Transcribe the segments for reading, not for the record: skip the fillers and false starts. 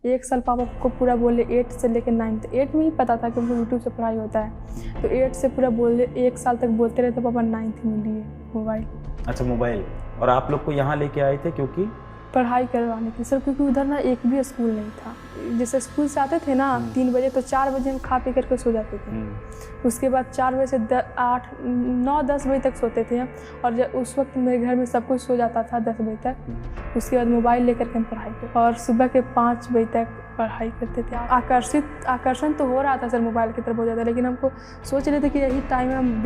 1 साल पापा को पूरा बोले 8 से लेकर 9 8 में ही पता था कि उनको यूट्यूब से पढ़ाई होता है, तो 8 से पूरा बोले 1 साल तक बोलते रहे, तो पापा 9th में लिए मोबाइल। अच्छा, मोबाइल। और आप लोग को यहाँ लेके आए थे क्योंकि पढ़ाई करवाने के सर, क्योंकि उधर ना एक भी स्कूल नहीं था। जैसे स्कूल से आते थे ना 3 बजे, तो 4 बजे हम खा पी करके सो जाते थे। उसके बाद 4 बजे से 8 9 10 बजे तक सोते थे। और उस वक्त मेरे घर में सब कुछ सो जाता था 10 बजे तक। उसके बाद मोबाइल लेकर के हम पढ़ाई करते और सुबह के 5 बजे तक पढ़ाई करते थे। आकर्षण तो हो रहा था सर मोबाइल की तरफ बहुत ज़्यादा, लेकिन हमको सोच रहे थे कि यही टाइम है, हम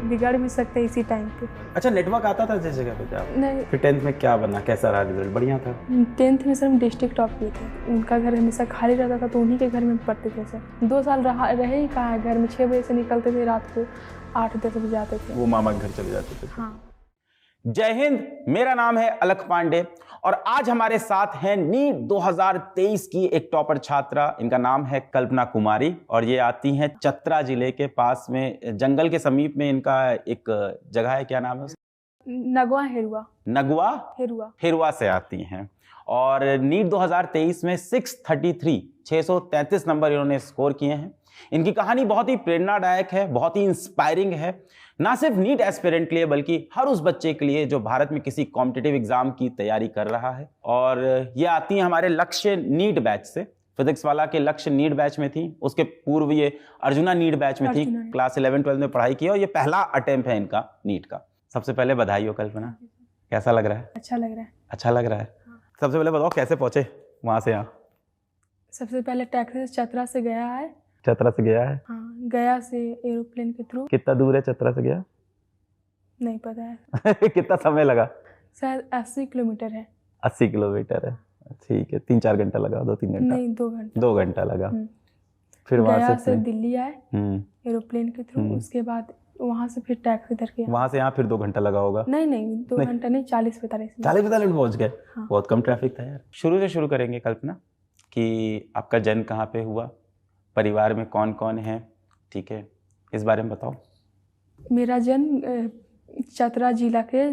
बिगड़ भी सकते हैं इसी टाइम पे। अच्छा, नेटवर्क आता था जिस जगह पे आप? नहीं। फिर 10th में क्या बना, कैसा रहा रिजल्ट? बढ़िया था। 10th में सर हम डिस्ट्रिक्ट टॉप किए थे। उनका घर हमेशा खाली रहता था, तो उन्हीं के घर में पढ़ते थे सर। 2 साल रहे ही कहाँ है घर में। 6 बजे से निकलते थे, रात को 8-10 बजे आते थे। वो मामा के घर चले जाते थे। हाँ। जय हिंद, मेरा नाम है अलख पांडे और आज हमारे साथ हैं नीट 2023 की एक टॉपर छात्रा। इनका नाम है कल्पना कुमारी और ये आती हैं चतरा जिले के पास में, जंगल के समीप में इनका एक जगह है। क्या नाम है उसका? नगवा हेरुआ। नगवा हेरुआ। हेरुआ से आती हैं और नीट 2023 में 633 नंबर इन्होंने स्कोर किए हैं। इनकी कहानी बहुत ही प्रेरणादायक है, बहुत ही इंस्पायरिंग है, ना सिर्फ नीट एस्पिरेंट के लिए बल्कि हर उस बच्चे के लिए जो भारत में किसी कॉम्पिटिटिव एग्जाम की तैयारी कर रहा है। और ये आती हैं हमारे लक्ष्य नीट बैच से। फिजिक्स वाला के लक्ष्य नीट बैच में थी, उसके पूर्व ये अर्जुना नीट बैच में थी। क्लास 11-12 में पढ़ाई की और ये पहला अटेम्प्ट है इनका नीट का। सबसे पहले बधाई हो कल्पना, कैसा लग रहा है? अच्छा लग रहा है। अच्छा लग रहा है। हाँ। सबसे पहले बताओ कैसे पहुंचे वहां से यहाँ? सबसे पहले टैक्सी से चतरा से गया है। चतरा से गया है? हाँ, गया से एरोप्लेन के थ्रू। कितना दूर है चतरा से गया? नहीं पता है। कितना समय लगा? शायद 80 किलोमीटर है। 80 किलोमीटर है, ठीक है। 3-4 घंटा लगा? 2-3 घंटा? नहीं, 2 घंटा। 2 घंटा लगा। फिर वहां से दिल्ली आए एरोप्लेन के थ्रू। उसके बाद वहां से फिर टैक्सी करके वहां से यहाँ फिर 2 घंटा लगा होगा? नहीं 2 घंटा नहीं, 40-45 में पहुंच गए। हाँ। बहुत कम ट्रैफिक था यार। शुरू से शुरू करेंगे कल्पना कि आपका जन्म कहाँ पे हुआ, परिवार में कौन कौन है, ठीक है, इस बारे में बताओ। मेरा जन्म चतरा जिला के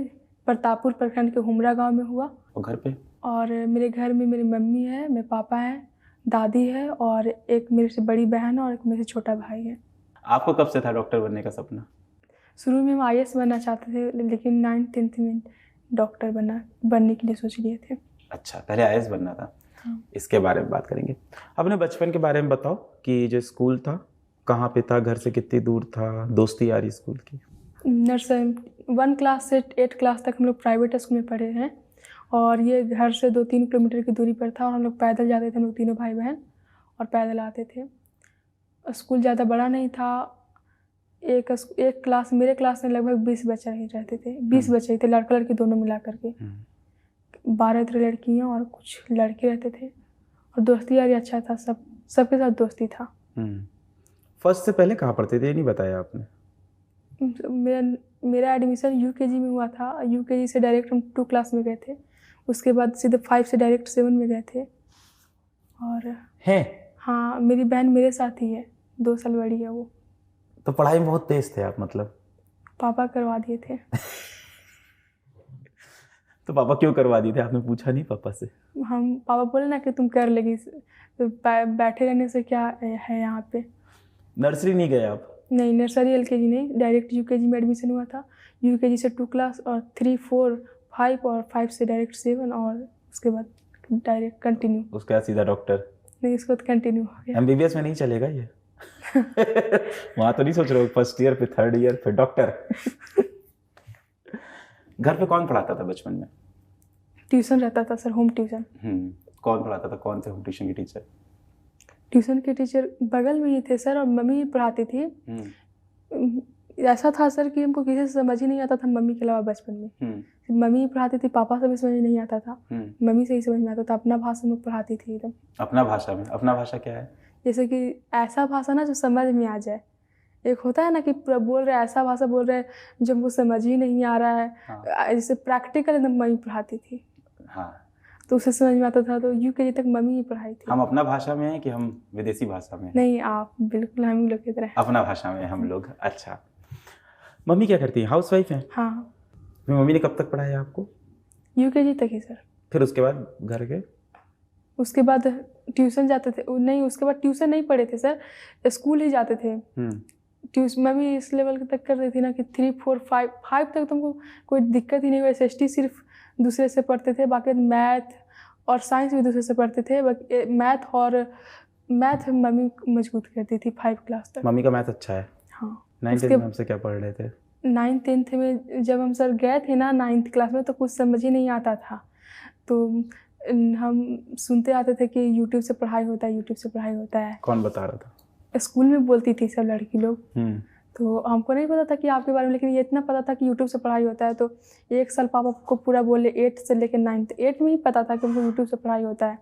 प्रतापपुर प्रखंड के हुमरा गांव में हुआ। और घर पे? और मेरे घर में मेरी मम्मी है, मेरे पापा हैं, दादी है और एक मेरे से बड़ी बहन और एक मेरे से छोटा भाई है। आपको कब से था डॉक्टर बनने का सपना? शुरू में हम IAS बनना चाहते थे, लेकिन 9th-10th में डॉक्टर बनने के लिए सोच लिए थे। अच्छा, पहले IAS बनना था। हाँ। इसके बारे में बात करेंगे। अपने बचपन के बारे में बताओ कि जो स्कूल था कहाँ पे था, घर से कितनी दूर था, दोस्ती यारी स्कूल की? नर्सरी 1 क्लास से 8 क्लास तक हम लोग प्राइवेट स्कूल में पढ़े हैं और ये घर से 2-3 किलोमीटर की दूरी पर था और हम लोग पैदल जाते थे। हम लोग तीनों भाई बहन और पैदल आते थे। स्कूल ज़्यादा बड़ा नहीं था। एक क्लास, मेरे क्लास में लगभग 20 बच्चे ही रहते थे। 20 बच्चे ही थे, लड़का लड़की दोनों मिला करके। 12 लड़कियाँ और कुछ लड़के रहते थे और दोस्ती यारी अच्छा था, सबके साथ दोस्ती था। फर्स्ट से पहले कहाँ पढ़ते थे, ये नहीं बताया आपने? मेरा एडमिशन UKG में हुआ था। UKG से डायरेक्ट हम 2 क्लास में गए थे। उसके बाद सीधे 5 से डायरेक्ट 7 में गए थे। और है? हाँ, मेरी बहन मेरे साथ ही है, 2 साल बड़ी है वो। तो पढ़ाई में बहुत तेज थे आप मतलब? पापा करवा दिए थे। तो पापा क्यों करवा दिए थे, आपने पूछा नहीं पापा से? पापा बोले ना कि तुम कर लेगी, तो बैठे रहने से क्या है यहाँ पे। नर्सरी नहीं गए आप? नहीं, नर्सरी LKG नहीं, डायरेक्ट UKG में एडमिशन हुआ था। UKG से 2 क्लास और 3, 4, 5 और 5 से डायरेक्ट 7 और उसके बाद डायरेक्ट कंटिन्यू। उसके बाद सीधा डॉक्टर? नहीं, उसके बाद कंटिन्यू हो गया। MBBS में नहीं चलेगा ये? वहाँ तो नहीं सोच रहे हो फर्स्ट ईयर फिर 3rd ईयर फिर डॉक्टर? घर पे कौन पढ़ाता था बचपन में? ट्यूशन रहता था सर, होम ट्यूशन। कौन पढ़ाता था, कौन थे होम ट्यूशन के टीचर? ट्यूशन के टीचर बगल में ही थे सर और मम्मी ही पढ़ाती थी। ऐसा था सर कि हमको किसी से समझ ही नहीं आता था मम्मी के अलावा बचपन में। मम्मी ही पढ़ाती थी, पापा से भी समझ नहीं आता था, मम्मी से ही समझ में आता था। अपना भाषा में पढ़ाती थी एकदम। अपना भाषा में? अपना भाषा क्या है? जैसे कि ऐसा भाषा ना जो समझ में आ जाए। एक होता है ना कि बोल रहे ऐसा भाषा बोल रहे जो हमको समझ ही नहीं आ रहा है। हाँ। जैसे प्रैक्टिकल एकदम मम्मी पढ़ाती थी। हाँ, तो उसे समझ में आता था। तो UKG तक मम्मी ही पढ़ाई थी। हम अपना भाषा में हैं कि हम विदेशी भाषा में? नहीं, आप बिल्कुल हम लोग की तरह अपना भाषा में हम लोग। अच्छा, मम्मी क्या करती है, हाउसवाइफ है? हाँ। मम्मी ने कब तक पढ़ाया आपको? UKG तक ही सर। फिर उसके बाद घर गए? उसके बाद ट्यूशन जाते थे नहीं, उसके बाद ट्यूशन नहीं पढ़े थे सर, स्कूल ही जाते थे। ट्यूशन मैं भी इस लेवल तक कर रही थी ना कि 3, 4, 5 तक तुमको कोई दिक्कत ही नहीं हुई। SST सिर्फ दूसरे से पढ़ते थे, बाकी मैथ और साइंस भी दूसरे से पढ़ते थे। मैथ मम्मी मजबूत करती थी 5 क्लास तक। मम्मी का मैथ अच्छा है। हाँ। 9th में हमसे क्या पढ़ रहे थे? 9th 10th में जब हम सर गए थे ना 9th क्लास में, तो कुछ समझ ही नहीं आता था। तो हम सुनते आते थे कि यूट्यूब से पढ़ाई होता है, यूट्यूब से पढ़ाई होता है। कौन बता रहा था? स्कूल में बोलती थी सब लड़की लोग। तो हमको नहीं पता था कि आपके बारे में, लेकिन ये इतना पता था कि यूट्यूब से पढ़ाई होता है। तो 1 साल पापा को पूरा बोले 8 से लेकर 9th 8 में ही पता था कि हमको यूट्यूब से पढ़ाई होता है।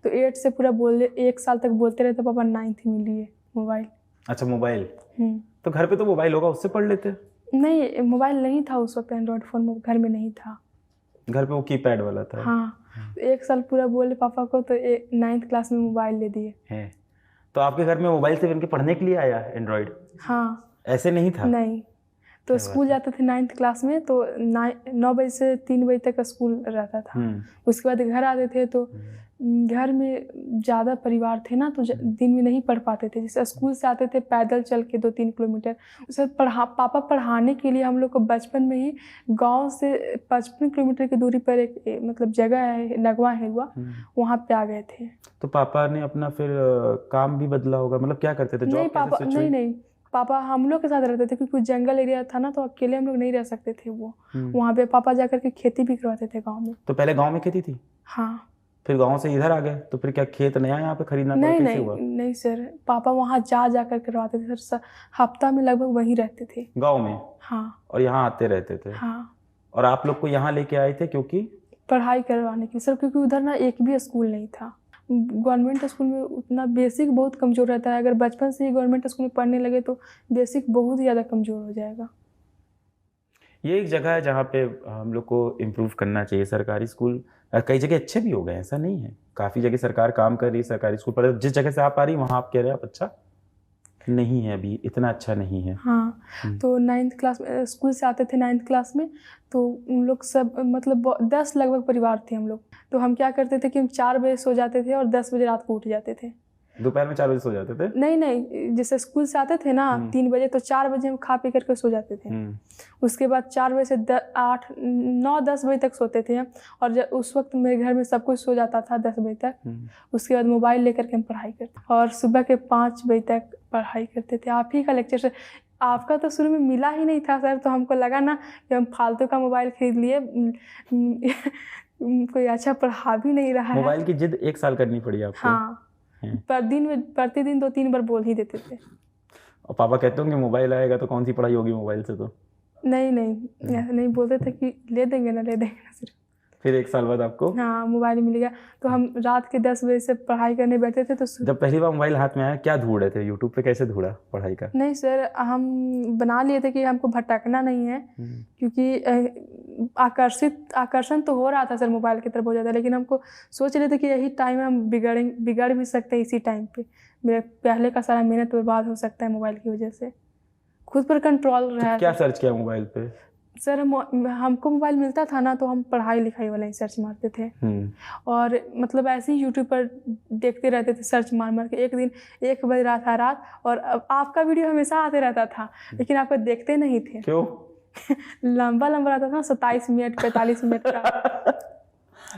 तो 8 से पूरा बोले 1 साल तक बोलते रहे, तो पापा 9th में लिए मोबाइल। अच्छा, मोबाइल। तो घर पे तो मोबाइल होगा, उससे पढ़ लेते? नहीं, मोबाइल नहीं था उस वक्त, एंड्रॉयड फ़ोन घर में नहीं था। घर पे वो कीपैड वाला था। हाँ। 1 साल पूरा बोले पापा को, तो 9th क्लास में मोबाइल ले दिए हैं। तो आपके घर में मोबाइल से इनके पढ़ने के लिए आया एंड्रॉयड? हाँ। ऐसे नहीं था? नहीं। तो स्कूल जाते थे 9th क्लास में, तो 9 बजे से 3 बजे तक का स्कूल रहता था। उसके बाद घर आते थे, तो घर में ज़्यादा परिवार थे ना, तो दिन में नहीं पढ़ पाते थे। जैसे स्कूल से आते थे पैदल चल के 2-3 किलोमीटर। सर पापा पढ़ाने के लिए हम लोग को बचपन में ही गांव से 55 किलोमीटर की दूरी पर एक मतलब जगह है, नगवा है हुआ, वहाँ पे आ गए थे। तो पापा ने अपना फिर काम भी बदला होगा, मतलब क्या करते थे? नहीं पापा, नहीं पापा हम लोग के साथ रहते थे, क्योंकि जंगल एरिया था ना, तो अकेले हम लोग नहीं रह सकते थे। वो वहाँ पे पापा जाकर के खेती भी करवाते थे गाँव में। तो पहले गाँव में खेती थी? हाँ। फिर गांव से इधर आ गए, तो फिर क्या खेत नया यहाँ पे खरीदना पड़ा? कैसे हुआ? नहीं सर, पापा वहाँ जाकर करवाते थे सर। हफ्ता में लगभग वहीं रहते थे गांव में। हाँ। और यहाँ आते रहते थे? हाँ। और आप लोग को यहाँ लेके आए थे क्योंकि? पढ़ाई करवाने की सर, क्योंकि उधर ना एक भी स्कूल नहीं था। गवर्नमेंट स्कूल में उतना बेसिक बहुत कमज़ोर रहता है। अगर बचपन से ही गवर्नमेंट स्कूल में पढ़ने लगे तो बेसिक बहुत ज़्यादा कमज़ोर हो जाएगा। ये एक जगह है जहाँ पे हम लोग को इम्प्रूव करना चाहिए। सरकारी स्कूल कई जगह अच्छे भी हो गए, ऐसा नहीं है। काफ़ी जगह सरकार काम कर रही है सरकारी स्कूल पर। जिस जगह से आप आ रही वहाँ आप कह रहे हैं आप अच्छा नहीं है, अभी इतना अच्छा नहीं है। हाँ। तो 9th क्लास में स्कूल से आते थे 9th क्लास में, तो उन लोग सब मतलब 10 लगभग परिवार थे हम लोग। तो हम क्या करते थे कि हम 4 बजे सो जाते थे और 10 बजे रात को उठ जाते थे। दोपहर में 4 बजे सो जाते थे? नहीं, जैसे स्कूल से आते थे ना 3 बजे, तो 4 बजे हम खा पी करके सो जाते थे। उसके बाद 4 बजे से 8, 9, 10 बजे तक सोते थे हम। और जब उस वक्त मेरे घर में सब कुछ सो जाता था 10 बजे तक। उसके बाद मोबाइल लेकर के हम पढ़ाई करते, और सुबह के 5 बजे तक पढ़ाई करते थे। आप ही का लेक्चर से, आपका तो शुरू में मिला ही नहीं था सर, तो हमको लगा ना कि हम फालतू का मोबाइल खरीद लिए, कोई अच्छा पढ़ा भी नहीं रहा है। मोबाइल की जिद 1 साल करनी पड़ी आपको? हाँ। प्रतिदिन 2-3 बार बोल ही देते थे। और पापा कहते होंगे मोबाइल आएगा तो कौन सी पढ़ाई होगी मोबाइल से? तो नहीं बोलते थे कि ले देंगे ना सिर्फ। फिर 1 साल बाद आपको हाँ मोबाइल मिल गया, तो हम रात के 10 बजे से पढ़ाई करने बैठे थे। तो जब पहली बार मोबाइल हाथ में आया क्या ढूंढ रहे थे? यूट्यूब पे कैसे ढूंढा पढ़ाई का? नहीं सर, हम बना लिए थे कि हमको भटकना नहीं है, क्योंकि आकर्षण तो हो रहा था सर मोबाइल की तरफ बहुत ज़्यादा, लेकिन हमको सोच रहे थे कि यही टाइम है, हम बिगड़ भी सकते हैं इसी टाइम पे। मेरा पहले का सारा मेहनत बर्बाद हो सकता है मोबाइल की वजह से। खुद पर कंट्रोल रहा। क्या सर्च किया मोबाइल पे? सर हमको मोबाइल मिलता था ना, तो हम पढ़ाई लिखाई वाला ही सर्च मारते थे। और मतलब ऐसे ही यूट्यूब पर देखते रहते थे, सर्च मार के। एक दिन 1 बज रहा था रात, और आपका वीडियो हमेशा आते रहता था, लेकिन आप देखते नहीं थे। क्यों? लंबा रहता था, 27 मिनट 45 मिनट का।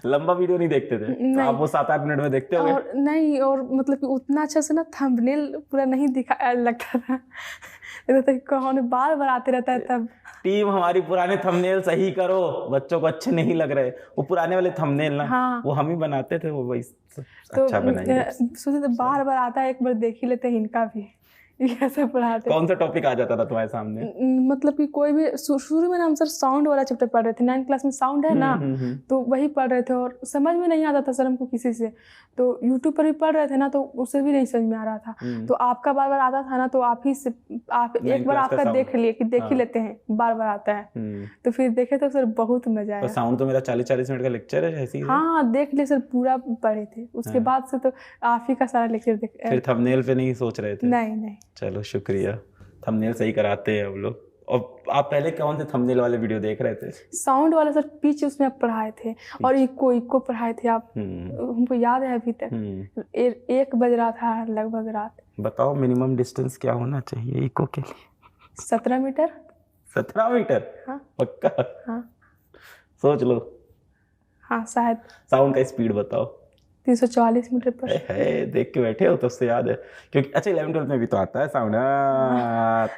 लंबा वीडियो नहीं देखते थे? तो आप वो 7-8 मिनट में देखते होगे? और नहीं, और मतलब कि उतना अच्छा से ना थंबनेल पूरा नहीं दिखा लगता था, तो कौन बार आते रहता है। तब टीम हमारी पुराने थंबनेल सही करो, बच्चों को अच्छे नहीं लग रहे। वो पुराने वाले थंबनेल ना, हाँ। वो हम ही बनाते थे, वो वही तो अच्छा बनाएंगे। सोचे तो बार आता है, एक बार देख ही लेते हैं इनका भी। ऐसा पढ़ाते। कौन सा टॉपिक आ जाता था तुम्हारे सामने? मतलब कि कोई भी शुरू में ना हम सर साउंड वाला चैप्टर पढ़ रहे थे। 9th क्लास में साउंड है ना, तो वही पढ़ रहे थे, और समझ में नहीं आता था सर हमको किसी से। तो यूट्यूब पर भी पढ़ रहे थे ना, तो उससे भी नहीं समझ में आ रहा था। तो आपका बार आता था ना, तो आप ही से आप एक बार आपका देख लिए कि देख ही लेते हैं, बार आता है। तो फिर देखे तो सर बहुत मजा आया। साउंड तो मेरा 40-40 मिनट का लेक्चर है ऐसे ही। हाँ देख लिए सर, पूरा पढ़े थे। उसके बाद से तो आप ही का सारा लेक्चर देख। फिर थंबनेल पे नहीं सोच रहे थे? नहीं। चलो शुक्रिया, थंबनेल सही कराते हैं हम लोग। और आप पहले कौन से थंबनेल वाले वीडियो देख रहे थे? साउंड वाला सर पिच उसमें आप पढ़ाए थे और इको पढ़ाए थे आप, हमको याद है अभी तक। 1 बज रहा था लगभग रात। बताओ मिनिमम डिस्टेंस क्या होना चाहिए इको के लिए? 17 मीटर। 17 मीटर? हाँ पक्का? हाँ सोच लो। हाँ शायद। साउंड का स्पीड बताओ। 340 मीटर पर। है देख के बैठे हो तो उससे याद है, क्योंकि अच्छा 11-12 में भी तो आता है साउंड।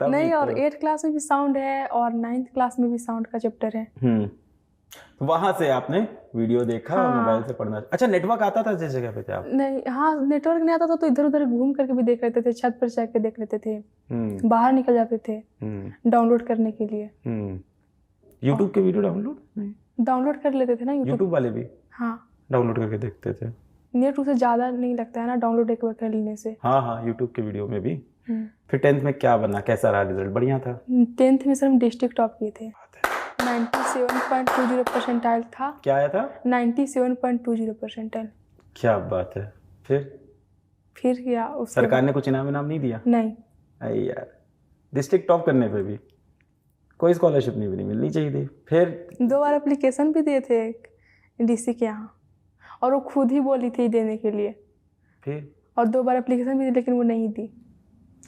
नहीं, और 8th क्लास में भी साउंड है और 9th क्लास में भी साउंड का चैप्टर है। तो वहां से आपने वीडियो देखा और मोबाइल से पढ़ना। अच्छा नेटवर्क आता था जिस जगह पे थे आप? नहीं, हाँ नेटवर्क नहीं आता था तो इधर उधर घूम करके भी देख लेते थे, छत पर चढ़ के देख लेते थे, बाहर निकल जाते थे डाउनलोड करने के लिए। यूट्यूब के वीडियो डाउनलोड कर लेते थे ना यूट्यूब वाले भी? हाँ डाउनलोड करके देखते थे। नेट उसे ज्यादा नहीं लगता है ना डाउनलोड एक बार कर लेने से। हाँ यूट्यूब के वीडियो में भी। फिर 10th में क्या बना, कैसा रहा रिजल्ट? बढ़िया था? 10th में सर हम डिस्ट्रिक्ट टॉप किए थे। 97.20 परसेंटाइल था। क्या आया था? 97.20 परसेंटाइल। क्या बात है। फिर क्या सरकार ने कुछ इनाम नहीं दिया? नहीं। अरे यार, डिस्ट्रिक्ट टॉप करने पे भी कोई स्कॉलरशिप नहीं मिलनी चाहिए थी। फिर 2 बार एप्लीकेशन भी दिए थे डीसी के यहाँ और वो खुद ही बोली थी देने के लिए। फिर और 2 बार एप्लीकेशन भी दी लेकिन वो नहीं दी।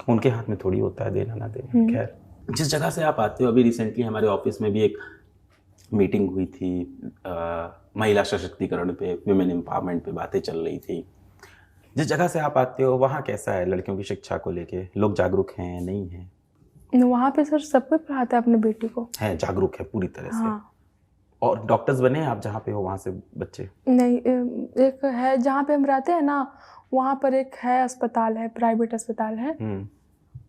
उनके हाथ में थोड़ी होता है देना ना देना। खैर, जिस जगह से आप आते हो, अभी रिसेंटली हमारे ऑफिस में भी एक मीटिंग हुई थी, महिला सशक्तिकरण पे, विमेन एम्पावरमेंट पे बातें चल रही थी। जिस जगह से आप आते हो वहाँ कैसा है लड़कियों की शिक्षा को लेके? लोग जागरूक हैं नहीं हैं? वहाँ पे सर सब कोई पढ़ाता है अपने बेटी को। है, जागरूक है पूरी तरह से। हाँ। और डॉक्टर्स बने हैं आप जहाँ पे हो वहाँ से बच्चे? नहीं, एक है जहाँ पे हम रहते हैं ना, वहाँ पर एक है अस्पताल है, प्राइवेट अस्पताल है।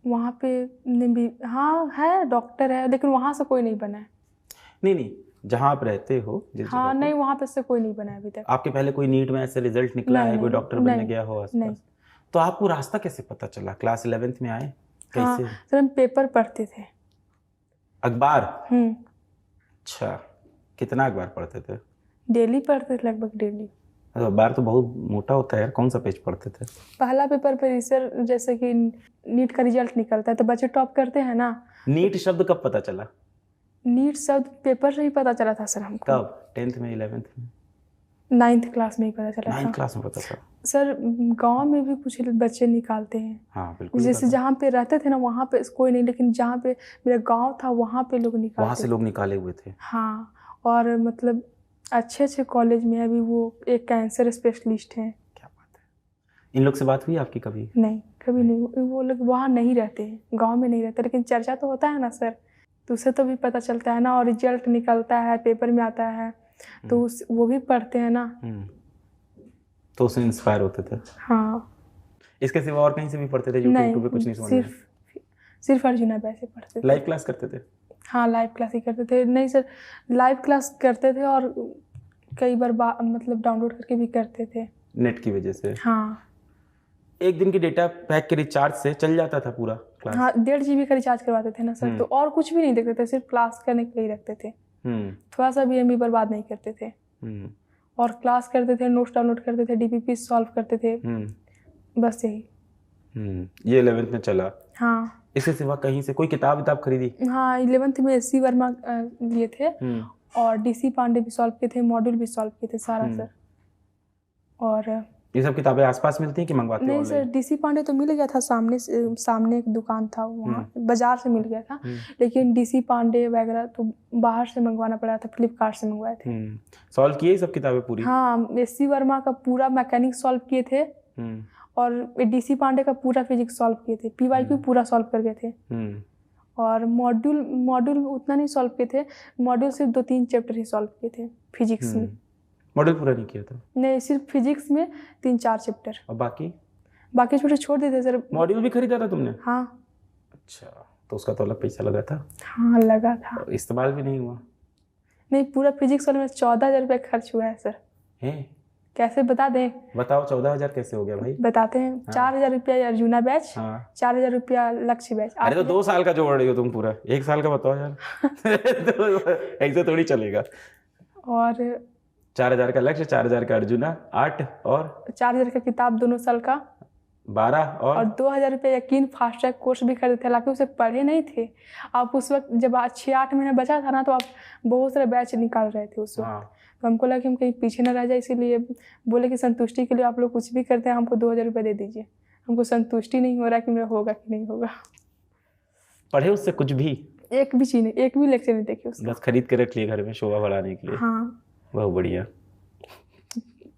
वहाँ पे भी हाँ है, डॉक्टर है, लेकिन वहाँ से कोई नहीं बना है। नहीं जहाँ आप रहते हो हाँ नहीं, वहाँ पे से कोई नहीं बना है अभी तक। आपके पहले कोई नीट में ऐसे रिजल्ट निकला है, कोई डॉक्टर बनने गया हो आसपास? तो आपको रास्ता कैसे पता चला? क्लास 11th में आए कैसे? हाँ सर हम पेपर पढ़ते थे। अखबार? अच्छा, कितना अखबार पढ़ते थे? डेली पढ़ते थे, लगभग डेली। अखबार तो बहुत मोटा होता है यार, कौन सा पेज पढ़ते थे? पहला पेपर पे सर जैसे कि नीट का रिजल्ट निकलता है तो बच्चे टॉप करते हैं ना। नीट शब्द कब पता चला? नीट शब्द पेपर से ही पता चला था सर हमको। कब? 10th में 11th में? 9th क्लास में ही पता चला था। 9th क्लास में पता चला? सर गांव में भी कुछ बच्चे निकालते हैं। हाँ बिल्कुल। जैसे जहाँ पे रहते थे ना वहाँ पे कोई नहीं, लेकिन जहाँ पे मेरा गांव था वहाँ पे लोग निकालते। वहाँ से लोग निकाले हुए थे? हाँ, और मतलब अच्छे कॉलेज में अभी वो एक कैंसर स्पेशलिस्ट हैं। क्या बात है। इन लोग से बात हुई आपकी कभी? नहीं, कभी नहीं। वो लोग वहाँ नहीं रहते हैं, गाँव में नहीं रहते, लेकिन चर्चा तो होता है ना सर, तो उससे तो भी पता चलता है ना, और रिजल्ट निकलता है, पेपर में आता है तो वो भी पढ़ते हैं ना, तो उससे इंस्पायर होते थे। हाँ। इसके सिवा और कहीं से भी पढ़ते थे? यूट्यूब पे कुछ नहीं समझ में? सिर्फ अर्जुना बैच से पढ़ते थे। लाइव क्लास करते थे? हाँ लाइव क्लास ही करते थे। नहीं सर, लाइव क्लास करते थे और कई बार मतलब डाउनलोड करके भी करते थे नेट की वजह से। हाँ। एक दिन की डेटा पैक के रिचार्ज से चल जाता था पूरा क्लास? हाँ 1.5 GB का रिचार्ज करवाते थे ना सर, तो और कुछ भी नहीं देखते थे, सिर्फ क्लास करने के लिए रखते थे। थोड़ा सा भी MB बर्बाद नहीं करते थे। और क्लास करते थे, नोट्स डाउनलोड करते थे, DPP सॉल्व करते थे, बस यही। ये 11th में चला? हाँ। इसके सिवा कहीं से कोई किताब खरीदी? हाँ 11th में SC वर्मा लिए थे और DC पांडे भी सॉल्व किए थे, मॉड्यूल भी सॉल्व किए थे सारा सर। और ये सब किताबें आसपास मिलती हैं कि मंगवाते हो? नहीं सर, DC पांडे तो मिल गया था, सामने एक दुकान था वहाँ, बाजार से मिल गया था, लेकिन DC पांडे वगैरह तो बाहर से मंगवाना पड़ा था, फ्लिपकार्ट से मंगवाए थे। सॉल्व किए सब किताबें पूरी? हाँ, SC वर्मा का पूरा मैकेनिक्स सॉल्व किए थे और DC पांडे का पूरा फिजिक्स सॉल्व किए थे, PYQ पूरा सॉल्व कर गए थे। और मॉड्यूल उतना नहीं सॉल्व किए थे, मॉड्यूल सिर्फ 2-3 चैप्टर ही सॉल्व किए थे फिजिक्स में। मॉडल पूरा नहीं किया था? नहीं, सिर्फ फिजिक्स में 3-4 चैप्टर। और बाकी चैप्टर छोड़ देते सर। मॉड्यूल भी खरीदा था तुमने? हाँ। अच्छा, तो उसका तो अलग पैसा लगा था? हाँ लगा था। इस्तेमाल भी नहीं हुआ? नहीं, पूरा फिजिक्स वाले में 14,000 रुपये खर्च हुआ है सर। है? कैसे बता दें? बताओ 14,000 कैसे हो गया भाई? बताते हैं। 4,000 रुपया अर्जुना बैच, 4,000 रुपया लक्ष्य बैच। अरे तो 2 साल का जोड़ रही हो तुम पूरा, 1 साल का बताओ यार। ऐसे थोड़ी चलेगा। और 4,000 का लक्ष्य, 4,000 का अर्जुना, 8 और 4,000 का किताब दोनों साल का। 12 और और 2000 रुपये यकीन फास्ट ट्रैक कोर्स भी खरीदे थे, हालांकि उसे पढ़े नहीं थे आप उस वक्त। जब 6-8 महीने बचा था ना, तो आप बहुत सारे बैच निकाल रहे थे उस वक्त। हाँ तो हमको लगा कि हम कहीं पीछे न रह जाए, इसीलिए बोले कि संतुष्टि के लिए आप लोग कुछ भी करते हैं, हमको 2000 रुपये दे दीजिए। हमको संतुष्टि नहीं हो रहा कि मेरा होगा कि नहीं होगा। पढ़े उससे कुछ भी? एक भी चीज़ नहीं, एक भी लेक्चर नहीं देखे उसका। बस खरीद के रख लिए घर में शोभा बढ़ाने के लिए। हाँ बहुत बढ़िया।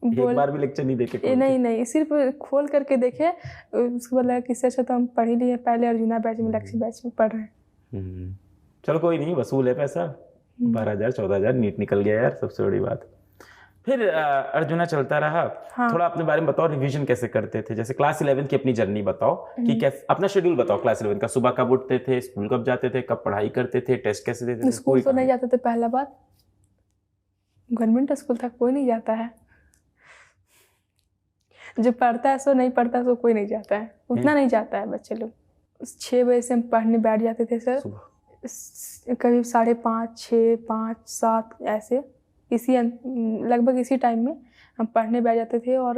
एक बार भी लेक्चर नहीं देखे? नहीं, सिर्फ खोल करके देखे। उसके बाद लगा कि इससे अच्छा तो हम पढ़ ही लिए, पहले अर्जुना बैच में, लक्ष्य बैच में पढ़ रहे हैं। चलो कोई नहीं, वसूल है पैसा। 12,000 14,000 नीट निकल गया यार, सबसे बड़ी बात। फिर अर्जुना चलता रहा। हाँ। थोड़ा अपने बारे में बताओ, रिवीजन कैसे करते थे? जैसे क्लास 11 की अपनी जर्नी बताओ कि कैसे, अपना शेड्यूल बताओ क्लास 11 का। सुबह कब उठते थे, स्कूल कब जाते थे, कब पढ़ाई करते थे, टेस्ट कैसे देते थे? स्कूल तो नहीं जाते थे, पहला बात। गवर्नमेंट स्कूल तक कोई नहीं जाता है। जो पढ़ता है सो, नहीं पढ़ता है सो कोई नहीं जाता है, उतना नहीं जाता है बच्चे लोग। 6 बजे से हम पढ़ने बैठ जाते थे सर, करीब 5:30, 6, 5, 7 ऐसे, इसी लगभग इसी टाइम में हम पढ़ने बैठ जाते थे। और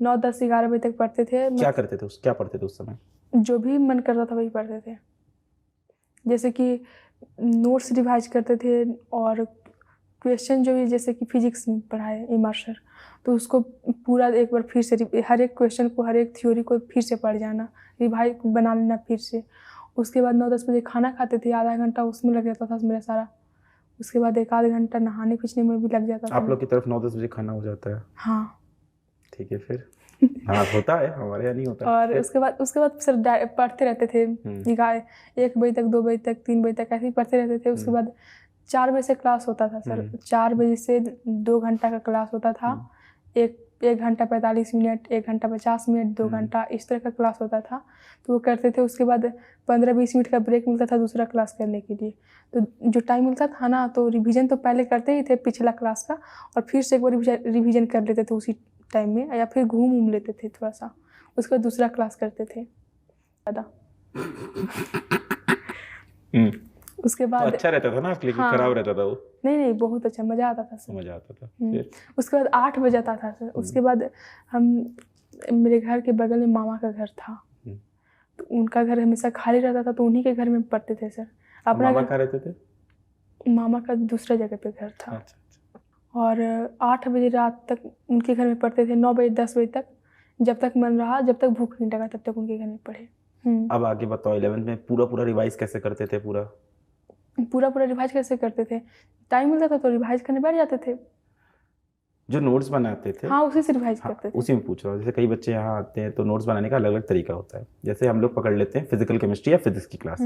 9, 10, 11 बजे तक पढ़ते थे। क्या करते थे क्या पढ़ते थे उस समय? जो भी मन करता था वही पढ़ते थे। जैसे कि नोट्स रिवाइज करते थे, और क्वेश्चन जो भी, जैसे कि फिजिक्स में पढ़ाए इमर सर, तो उसको पूरा एक बार फिर से, हर एक क्वेश्चन को, हर एक थ्योरी को फिर से पढ़ जाना, रिवाइज बना लेना फिर से। उसके बाद 9-10 बजे खाना खाते थे, आधा घंटा उसमें लग जाता था मेरा सारा। उसके बाद 1-आध घंटा नहाने खींचने में भी लग जाता था। आप लोग की तरफ 9-10 बजे खाना हो जाता है? हाँ ठीक है। फिर हाँ होता है, हमारे यहाँ नहीं होता। और उसके बाद सर पढ़ते रहते थे, 1 बजे तक, 2 बजे तक, 3 बजे तक ऐसे ही पढ़ते रहते थे। उसके बाद 4 बजे से क्लास होता था सर। 4 बजे से 2 घंटा का क्लास होता था। 1 घंटा 45 मिनट, 1 घंटा 50 मिनट, 2 घंटा, इस तरह का क्लास होता था। तो वो करते थे। उसके बाद 15-20 मिनट का ब्रेक मिलता था दूसरा क्लास करने के लिए। तो जो टाइम मिलता था ना, तो रिवीजन तो पहले करते ही थे पिछला क्लास का, और फिर से एक बार रिवीजन कर लेते थे उसी टाइम में, या फिर घूम लेते थे थोड़ा सा। उसके बाद दूसरा क्लास करते थे ज़्यादा। उसके बाद तो अच्छा रहता था ना आपके लिए? हाँ, खराब रहता था वो? नहीं, बहुत अच्छा, मज़ा आता था सर। मज़ा आता था। फिर उसके बाद 8 बजे आता था सर। उसके बाद मेरे घर के बगल में मामा का घर था, तो उनका घर हमेशा खाली रहता था, तो उन्हीं के घर में पढ़ते थे सर। अपना मामा कहाँ रहते थे? मामा का दूसरा जगह पे घर था। अच्छा। और 8 बजे रात तक उनके घर में पढ़ते थे, 9 बजे 10 बजे तक, जब तक मन रहा, जब तक भूख नहीं लगा तब तक उनके घर में पढ़े। अब आगे बताओ, 11th में पूरा रिवाइज कैसे करते थे? पूरा रिवाइज कैसे करते थे? टाइम मिलता था तो रिवाइज करने बैठ जाते थे। जो नोट्स बनाते थे, हाँ, उसी से रिवाइज करते थे। उसी में पूछ रहा हूँ। जैसे कई बच्चे यहाँ आते हैं तो नोट्स बनाने का अलग अलग तरीका होता है। जैसे हम लोग पकड़ लेते हैं फिजिकल केमिस्ट्री या फिजिक्स की क्लास,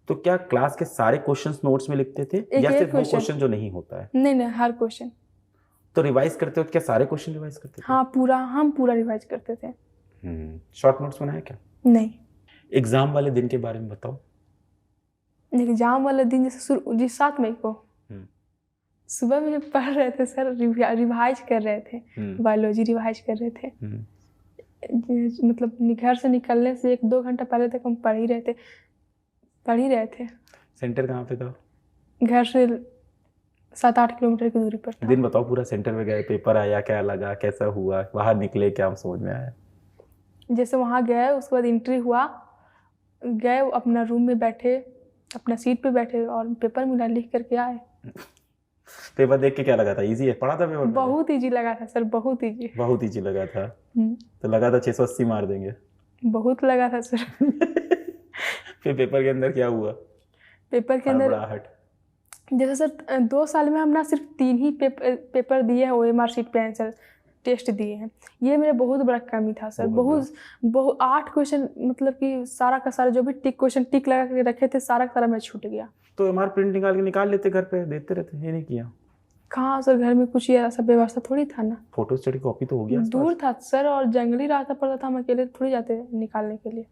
तो क्या क्लास के सारे क्वेश्चंस नोट्स में लिखते थे, या सिर्फ वो क्वेश्चन जो नहीं होता है? नहीं, हर क्वेश्चन। तो रिवाइज करते हो क्या सारे क्वेश्चन रिवाइज करते थे? हाँ, हम पूरा रिवाइज करते थे। शॉर्ट नोट्स बनाए क्या? नहीं। एग्जाम वाले दिन के बारे में बताओ। एग्जाम वाले दिन जैसे 7 मई को सुबह में पढ़ रहे थे सर, रिवाइज कर रहे थे, बायोलॉजी रिवाइज कर रहे थे। मतलब घर से निकलने से 1-2 घंटा पहले तक हम पढ़ ही रहे थे। सेंटर कहाँ पे था? घर से 7-8 किलोमीटर की दूरी पर था। दिन बताओ पूरा। सेंटर में गए, पेपर आया, क्या लगा, कैसा हुआ, बाहर निकले, क्या समझ में आया? जैसे वहाँ गए, उसके बाद एंट्री हुआ, गए अपना रूम में बैठे, अपना सीट पे बैठे, और पेपर मिला, लिख करके आए। पेपर देख के क्या लगा था? इजी है? पढ़ा था पेपर? बहुत इजी लगा था सर, बहुत इजी लगा था। तो लगा था 680 मार देंगे? बहुत लगा था सर। फिर पेपर के अंदर क्या हुआ? पेपर के अंदर जैसे सर 2 साल में हम ना सिर्फ 3 ही पेपर दिए हैं, OMR शीट पे आंसर टेस्ट दिए हैं। ये मेरा बहुत बड़ा कमी था सर। बहुत 8 क्वेश्चन, मतलब कि सारा का सारा जो भी क्वेश्चन टिक लगा के रखे थे, सारा का सारा मैं छूट गया। तो MR प्रिंट निकाल लेते, घर पे देते रहते, ये नहीं किया? कहाँ सर, घर में कुछ ऐसा व्यवस्था थोड़ी था ना। फोटो स्टडी कॉपी तो हो गया, दूर था सर, और जंगली रास्ता पड़ता था, हम अकेले थोड़ी जाते निकालने के लिए।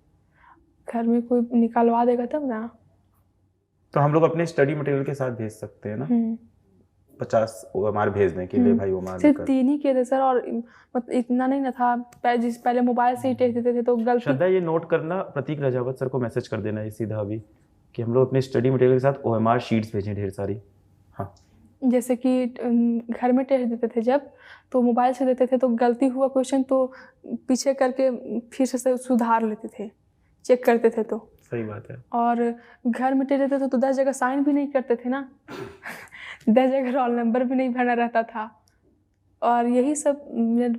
घर में कोई निकालवा देगा तब ना। तो हम लोग अपने स्टडी मटेरियल के साथ भेज सकते हैं ना? 50 OMR भेज दें कि ले भाई OMR सिर्फ 3 ही किए थे सर, और मतलब इतना नहीं ना था। पहले मोबाइल से ही टेस्ट देते थे, तो गलती। श्रद्धा, ये नोट करना, प्रतीक राजावत सर को मैसेज कर देना ये सीधा अभी, कि हम लोग अपने स्टडी मटेरियल के साथ OMR शीट्स भेजें ढेर सारी। हाँ, जैसे कि घर में टेस्ट देते थे जब, तो मोबाइल से देते थे तो गलती हुआ क्वेश्चन तो पीछे करके फिर से सुधार लेते थे, चेक करते थे। तो सही बात है। और घर में टेस्ट देते थे तो 10 जगह साइन भी नहीं करते थे ना 10 जगह रोल नंबर भी नहीं भरना रहता था, और यही सब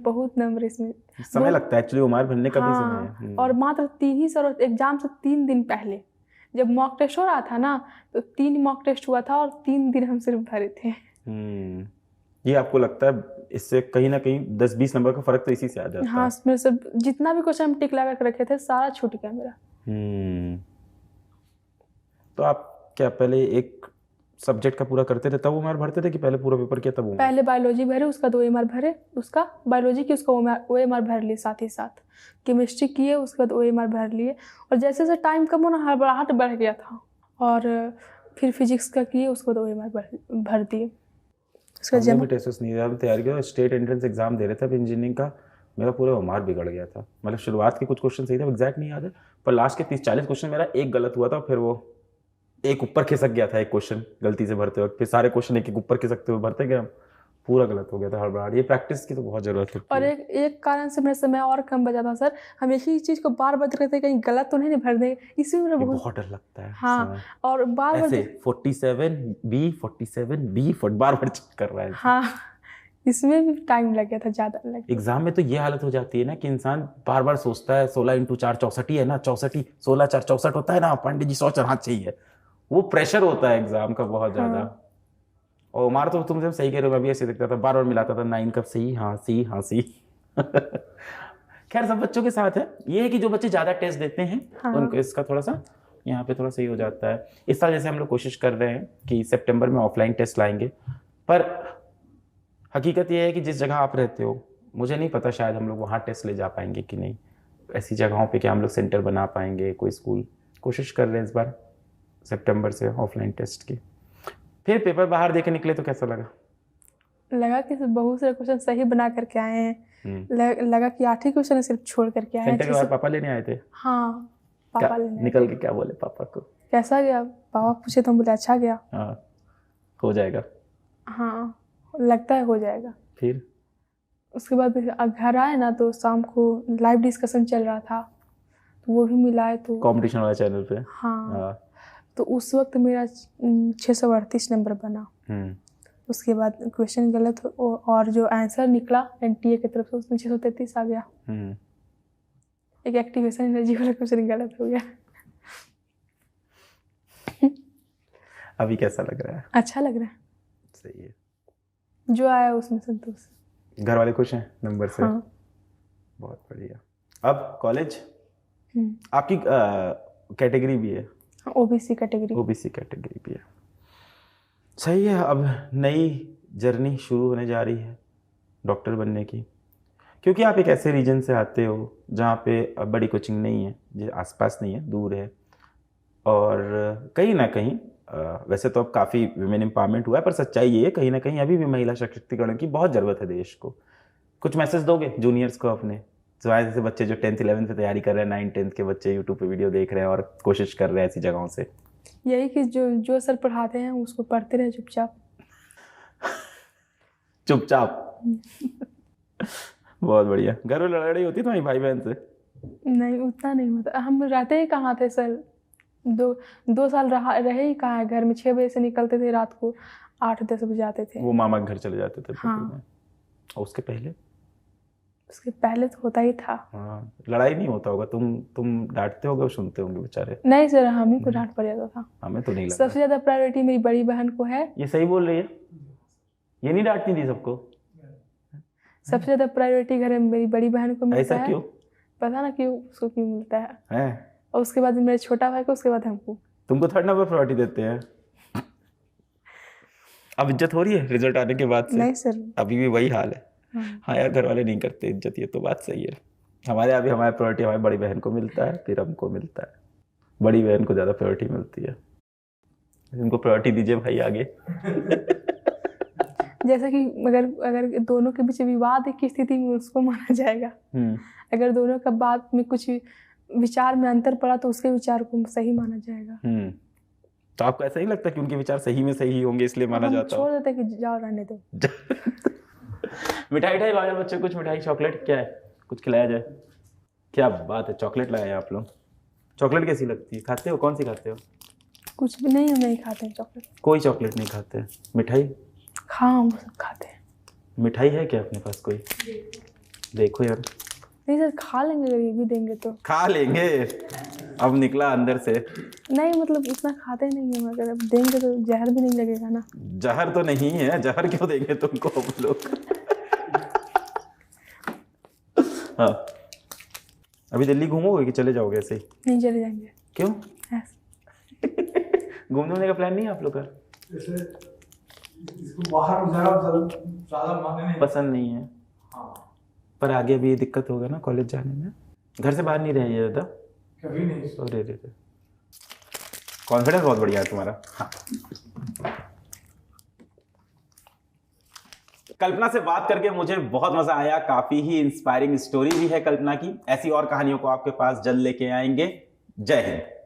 बहुत नंबर इसमें समय लगता है एक्चुअली, उम्र भरने का भी समय है। और मात्र 3 ही सर एग्जाम से 3 दिन पहले जब मॉक टेस्ट हो रहा था ना, तो 3 मॉक टेस्ट हुआ था और 3 दिन हम सिर्फ भरे थे। ये आपको लगता है इससे कहीं ना कहीं 10-20 नंबर का फर्क तो इसी से आ जाता है? हाँ, मेरे सब जितना भी क्वेश्चन हम टिक लगा के रखे थे सारा छूट गया मेरा। तो आप क्या पहले एक सब्जेक्ट का पूरा करते थे तब OMR भरते थे कि पहले पूरा पेपर किया तब OMR? पहले बायोलॉजी भरे, उसका 2 OMR भरे, उसका बायोलॉजी की उसका OMR भर लिए, साथ ही साथ केमिस्ट्री किए, उसके बाद OMR भर लिए। और जैसे जैसे टाइम कम होना हड़बड़ाहट बढ़ गया था, और फिर फिजिक्स का किए, उसको 2 OMR भर दिए। उसका जब टेस्ट नहीं दिया, तैयारी किया, स्टेट एंट्रेंस एग्जाम दे रहे थे अब इंजीनियरिंग का, मेरा पूरा OMR बिगड़ गया था। मतलब शुरुआत के कुछ क्वेश्चन सही थे, एग्जैक्ट नहीं याद है, पर लास्ट के 30-40 क्वेश्चन मेरा एक गलत हुआ था, फिर वो एक ऊपर खिसक गया था एक क्वेश्चन गलती से भरते वक्त, फिर सारे क्वेश्चन एक ऊपर खिसकते हुए भरते गए, पूरा गलत हो गया था, हड़बड़ाहट। ये प्रैक्टिस की तो बहुत जरूरत है। और एक कारण से मेरा समय और कम बचा था सर, हम एक ही चीज को बार बार करते कहीं गलत तो नहीं भर दें, इसमें मेरा बहुत डर लगता है। हाँ, और बार बार 47B बार बार चेक कर रहा है। हाँ, इसमें भी टाइम लग गया था, ज़्यादा लग गया। एग्जाम में तो ये हालत हो जाती है ना कि इंसान बार बार सोचता है 16 × 4 64 है ना, 64 16 4 64 होता है ना, पंडित जी 100 चढ़ाना चाहिए, वो प्रेशर होता है एग्जाम का बहुत ज्यादा। और OMR तो तुम जब सही कह रहे हो, मैं भी ऐसे देखता था, बार बार मिलाता था 9 कब सही, हाँ सी, हाँ सी। खैर सब बच्चों के साथ है, ये है कि जो बच्चे ज्यादा टेस्ट देते हैं उनको इसका थोड़ा सा यहाँ पे थोड़ा सही हो जाता है। इस साल जैसे हम लोग कोशिश कर रहे हैं कि सितंबर में ऑफलाइन टेस्ट लाएंगे, पर हकीकत ये है कि जिस जगह आप रहते हो, मुझे नहीं पता शायद हम लोग वहाँ टेस्ट ले जा पाएंगे कि नहीं, ऐसी जगहों पे क्या हम लोग सेंटर बना पाएंगे, कोई स्कूल। कोशिश कर रहे हैं इस बार सितंबर से ऑफलाइन टेस्ट की। फिर पेपर बाहर देके निकले तो कैसा लगा? लगा कि बहुत सारे क्वेश्चन सही बना करके आए हैं। लगा कि 8 ही क्वेश्चन सिर्फ छोड़ करके आए हैं। सेंटर के बाद पापा लेने आए थे? हाँ, पापा लेने निकल के क्या बोले पापा को? कैसा गया? पापा पूछे तो हम बोले अच्छा गया। हाँ, हो जाएगा। हाँ, लगता है हो जाएगा। फिर उसके बाद घर आए ना, तो शाम को लाइव डिस्कशन चल रहा था, तो वो भी मिलाए तो कंपटीशन वाला चैनल पे। हाँ, तो उस वक्त मेरा 638 नंबर बना। उसके बाद क्वेश्चन गलत और जो आंसर निकला NTA की तरफ से उसमें 633 आ गया। एक एक्टिवेशन एनर्जी वाला क्वेश्चन गलत हो गया। अभी कैसा लग रहा है? अच्छा लग रहा है। सही है, जो आया उसमें संतोष। घर वाले खुश हैं नंबर से? हाँ। बहुत बढ़िया। अब कॉलेज आपकी कैटेगरी भी है? OBC कैटेगरी भी है। सही है। अब नई जर्नी शुरू होने जा रही है डॉक्टर बनने की, क्योंकि आप एक ऐसे रीजन से आते हो जहाँ पे बड़ी कोचिंग नहीं है, जो आसपास नहीं है, दूर है, और कहीं ना कहीं वैसे तो अब काफ़ी विमेन एम्पावरमेंट हुआ है, पर सच्चाई ये है कहीं ना कहीं अभी भी महिला सशक्तिकरण की बहुत ज़रूरत है देश को। कुछ मैसेज दोगे जूनियर्स को अपने, जो ऐसे बच्चे जो 10th 11th पे तैयारी कर रहे हैं, 9th 10th के बच्चे यूट्यूब पे वीडियो देख रहे हैं और कोशिश कर रहे हैं ऐसी जगहों से? यही कि जो सर पढ़ाते हैं उसको पढ़ते रहे चुपचाप। बहुत बढ़िया। घर में लड़ाई होती तुम्हारी भाई बहन से? नहीं, उतना नहीं होता। हम रहते ही कहाँ थे सर, 2 साल रहे ही कहाँ है घर में। 6 बजे से निकलते थे, रात को 8-10 बजे आते थे। वो मामा के घर चले जाते थे? हाँ। और उसके पहले तो होता ही था। हाँ, लड़ाई नहीं होता होगा? तुम डांटते होगे और सुनते होंगे बेचारे? नहीं सर, हम ही को डांट पड़ जाता था। हमें तो नहीं लगा। सबसे ज्यादा प्रायोरिटी मेरी बड़ी बहन को है। ये सही बोल रही है? ये नहीं डांटती थी सबको? सबसे ज्यादा प्रायोरिटी घर में मेरी बड़ी बहन को मिलता है। ऐसा क्यों? पता ना क्यों, उसको क्यों मिलता है। और उसके बाद मेरे छोटा भाई को, उसके बाद हमको। तुमको 3rd नंबर प्रायोरिटी देते हैं? अब इज्जत हो रही है रिजल्ट आने के बाद से? नहीं सर, अभी भी वही हाल है। हाँ यार, घर वाले नहीं करते इज्जत, ये तो बात सही है। हमारे अभी हमारी प्रायोरिटी हमारी बड़ी बहन को मिलता है, फिर हमको मिलता है। बड़ी बहन को ज़्यादा प्रायोरिटी मिलती है। इनको प्रायोरिटी दीजिए भाई आगे। जैसे कि अगर दोनों के बीच विवाद की स्थिति में उसको माना जाएगा। अगर दोनों का बात में कुछ विचार में अंतर पड़ा तो उसके विचार को सही माना जाएगा। तो आपको ऐसा ही लगता है कि उनके विचार सही में सही होंगे इसलिए माना हम जाता छोड़ देते कि जाओ रहने दो। मिठाई लाओ यार बच्चे, कुछ मिठाई चॉकलेट क्या है, कुछ खिलाया जाए। क्या बात है, चॉकलेट लाए हैं आप लोग। चॉकलेट कैसी लगती है, खाते हो, कौन सी खाते हो? कुछ भी नहीं, हम नहीं खाते हैं चॉकलेट। कोई चॉकलेट नहीं खाते। मिठाई? हाँ हम सब खाते हैं। मिठाई है क्या अपने पास कोई? देखो यार। नहीं सर, खा लेंगे अगर ये भी देंगे तो। खा लेंगे, अब निकला अंदर से। नहीं मतलब उतना खाते नहीं है, अगर अब देंगे तो जहर भी नहीं लगेगा ना। जहर तो नहीं है, जहर क्यों देंगे तुमको हम लोग। हाँ, अभी दिल्ली घूमोगे कि चले जाओगे ऐसे ही? नहीं चले जाएंगे। क्यों? ऐसे। घूमने का प्लान नहीं है आप लोग का? इसको बाहर ज्यादा मांगने नहीं पसंद नहीं है। हाँ, पर आगे भी दिक्कत होगा ना कॉलेज जाने में। घर से बाहर नहीं रहिए ज़्यादा। कभी नहीं। अरे रे, कॉन्फिडेंस बहुत बढ़िया है तुम्हारा। हाँ। कल्पना से बात करके मुझे बहुत मजा आया, काफी ही इंस्पायरिंग स्टोरी भी है कल्पना की। ऐसी और कहानियों को आपके पास जल्द लेके आएंगे। जय हिंद।